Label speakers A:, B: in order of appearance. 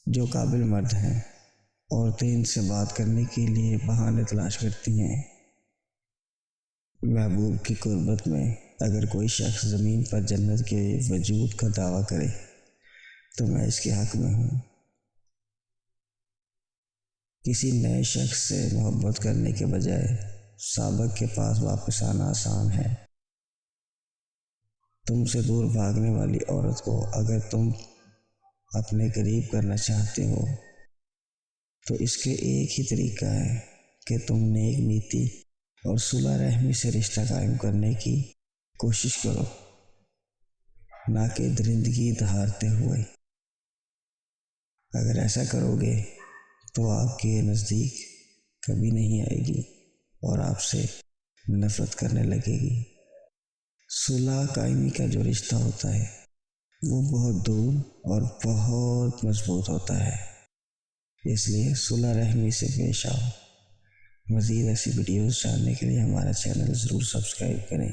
A: جو قابل مرد ہیں، عورتیں ان سے بات کرنے کے لیے بہانے تلاش کرتی ہیں۔ محبوب کی قربت میں اگر کوئی شخص زمین پر جنت کے وجود کا دعویٰ کرے تو میں اس کے حق میں ہوں۔ کسی نئے شخص سے محبت کرنے کے بجائے سابق کے پاس واپس آنا آسان ہے۔ تم سے دور بھاگنے والی عورت کو اگر تم اپنے قریب کرنا چاہتے ہو تو اس کے ایک ہی طریقہ ہے کہ تم نیک نیتی اور صلح رحمی سے رشتہ قائم کرنے کی کوشش کرو، نہ کہ درندگی دھارتے ہوئے۔ اگر ایسا کرو گے تو آپ کے نزدیک کبھی نہیں آئے گی اور آپ سے نفرت کرنے لگے گی۔ صلح قائمی کا جو رشتہ ہوتا ہے وہ بہت دور اور بہت مضبوط ہوتا ہے، اس لیے صلح رحمی سے پیش آؤ۔ مزید ایسی ویڈیوز جاننے کے لیے ہمارا چینل ضرور سبسکرائب کریں۔